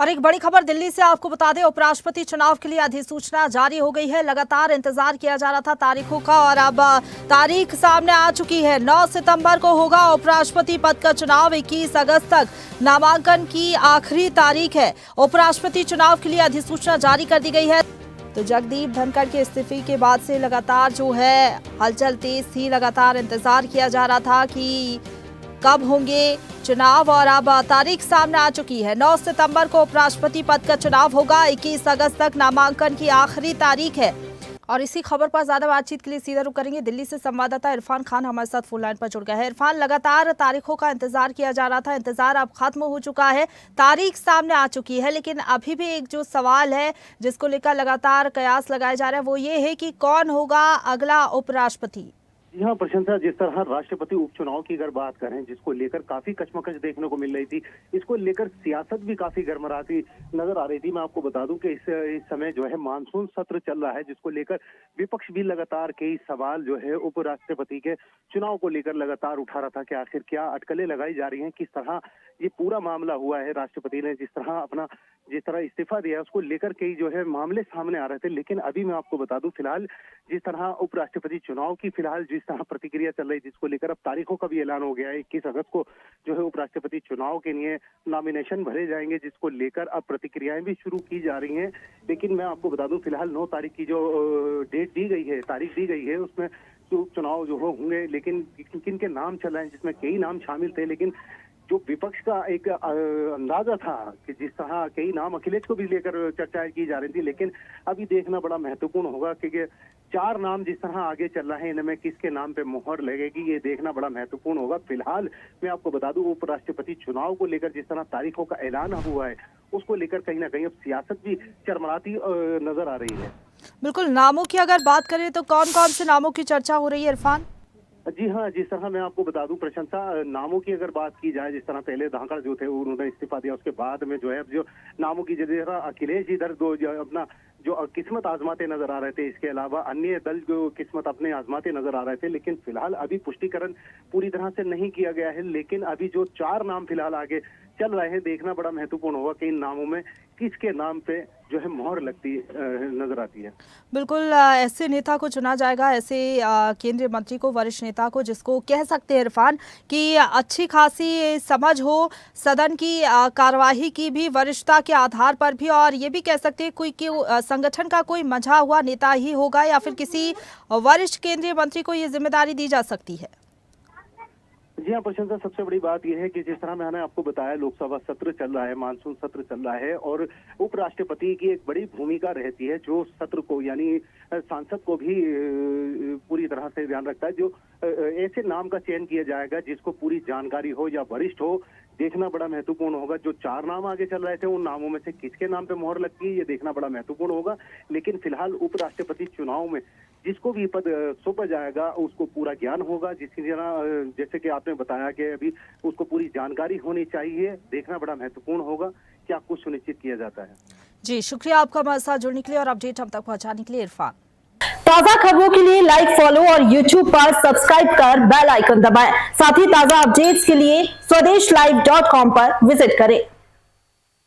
और एक बड़ी खबर दिल्ली से आपको बता दें, उपराष्ट्रपति चुनाव के लिए अधिसूचना जारी हो गई है। लगातार इंतजार किया जा रहा था तारीखों का और अब तारीख सामने आ चुकी है। 9 सितंबर को होगा उपराष्ट्रपति पद का चुनाव। 21 अगस्त तक नामांकन की आखिरी तारीख है। उपराष्ट्रपति चुनाव के लिए अधिसूचना जारी कर दी गई है। तो जगदीप धनखड़ के इस्तीफे के बाद से लगातार जो है हलचल तेज थी। लगातार इंतजार किया जा रहा था कि कब होंगे चुनाव और अब तारीख सामने आ चुकी है। 9 सितंबर को उपराष्ट्रपति पद का चुनाव होगा। 21 अगस्त तक नामांकन की आखिरी तारीख है। और इसी खबर पर ज्यादा बातचीत के लिए सीधा रुख करेंगे। दिल्ली से संवाददाता इरफान खान हमारे साथ फोन लाइन पर जुड़ गया है। इरफान, लगातार तारीखों का इंतजार किया जा रहा था, इंतजार अब खत्म हो चुका है, तारीख सामने आ चुकी है, लेकिन अभी भी एक जो सवाल है जिसको लेकर लगातार कयास लगाया जा रहा है वो ये है कि कौन होगा अगला उपराष्ट्रपति। यहाँ प्रशंसा, जिस तरह राष्ट्रपति उपचुनाव की अगर बात करें, जिसको लेकर काफी कशमकश देखने को मिल रही थी, इसको लेकर सियासत भी काफी गर्मराती नजर आ रही थी। मैं आपको बता दूं कि इस समय जो है मानसून सत्र चल रहा है, जिसको लेकर विपक्ष भी लगातार कई सवाल जो है उपराष्ट्रपति के चुनाव को लेकर लगातार उठा रहा था कि आखिर क्या अटकलें लगाई जा रही हैं, किस तरह ये पूरा मामला हुआ है। राष्ट्रपति ने जिस तरह इस्तीफा दिया, उसको लेकर कई जो है मामले सामने आ रहे थे। लेकिन अभी मैं आपको बता दूं, फिलहाल जिस तरह उपराष्ट्रपति चुनाव की जिस तरह प्रतिक्रिया चल रही, जिसको लेकर अब तारीखों का भी ऐलान हो गया है। 21 अगस्त को जो है उपराष्ट्रपति चुनाव के लिए नॉमिनेशन भरे जाएंगे, जिसको लेकर अब प्रतिक्रियाएं भी शुरू की जा रही हैं। लेकिन मैं आपको बता दूं, फिलहाल 9 तारीख की जो डेट दी गई है, तारीख दी गई है, उसमें चुनाव जो होंगे। लेकिन किन के नाम चल रहे हैं, जिसमें कई नाम शामिल थे। लेकिन जो विपक्ष का एक अंदाजा था कि जिस तरह कई नाम अखिलेश को भी लेकर चर्चाएं की जा रही थी, लेकिन अभी देखना बड़ा महत्वपूर्ण होगा कि 4 नाम जिस तरह आगे चल रहे हैं, इनमें किसके नाम पे मोहर लगेगी, ये देखना बड़ा महत्वपूर्ण होगा। फिलहाल मैं आपको बता दूं, उपराष्ट्रपति चुनाव को लेकर जिस तरह तारीखों का ऐलान हुआ है, उसको लेकर कहीं ना कहीं अब सियासत भी चरमराती नजर आ रही है। बिल्कुल, नामों की अगर बात करें तो कौन कौन से नामों की चर्चा हो रही है इरफान? जी हाँ, जिस तरह मैं आपको बता दूं प्रशंसा, नामों की अगर बात की जाए, जिस तरह पहले धाकड़ जो थे उन्होंने इस्तीफा दिया, उसके बाद में जो है अब जो नामों की जगह अखिलेश इधर अपना जो किस्मत आजमाते नजर आ रहे थे, इसके अलावा अन्य दल जो किस्मत अपने आजमाते नजर आ रहे थे। लेकिन फिलहाल अभी पुष्टिकरण पूरी तरह से नहीं किया गया है। लेकिन अभी जो 4 नाम फिलहाल आगे चल रहे हैं, देखना बड़ा महत्वपूर्ण होगा कि इन नामों में किसके नाम पे जो है मोहर लगती नजर आती है। बिल्कुल, ऐसे नेता को चुना जाएगा, ऐसे केंद्रीय मंत्री को, वरिष्ठ नेता को, जिसको कह सकते हैं इरफान कि अच्छी खासी समझ हो सदन की कार्यवाही की भी, वरिष्ठता के आधार पर भी, और ये भी कह सकते हैं कोई संगठन का कोई मंझा हुआ नेता ही होगा या फिर किसी वरिष्ठ केंद्रीय मंत्री को ये जिम्मेदारी दी जा सकती है। जी हाँ प्रशंसा, सबसे बड़ी बात यह है कि जिस तरह मैंने आपको बताया, लोकसभा सत्र चल रहा है, मानसून सत्र चल रहा है और उपराष्ट्रपति की एक बड़ी भूमिका रहती है, जो सत्र को यानी सांसद को भी पूरी तरह से ध्यान रखता है। जो ऐसे नाम का चयन किया जाएगा जिसको पूरी जानकारी हो या वरिष्ठ हो, देखना बड़ा महत्वपूर्ण होगा। जो 4 नाम आगे चल रहे थे, उन नामों में से किसके नाम पे मोहर लगती है, ये देखना बड़ा महत्वपूर्ण होगा। लेकिन फिलहाल उपराष्ट्रपति चुनाव में जिसको भी पद सौंपा जाएगा, उसको पूरा ज्ञान होगा, जैसे कि आपने बताया कि अभी उसको पूरी जानकारी होनी चाहिए। देखना बड़ा महत्वपूर्ण होगा क्या कुछ सुनिश्चित किया जाता है। जी, शुक्रिया आपका हमारे साथ जुड़ने के लिए और अपडेट हम तक पहुंचाने के लिए इरफान। ताजा खबरों के लिए लाइक, फॉलो और YouTube पर सब्सक्राइब कर बेल आइकन दबाएं। साथ ही ताजा अपडेट्स के लिए swedeshlive.com पर विजिट करें।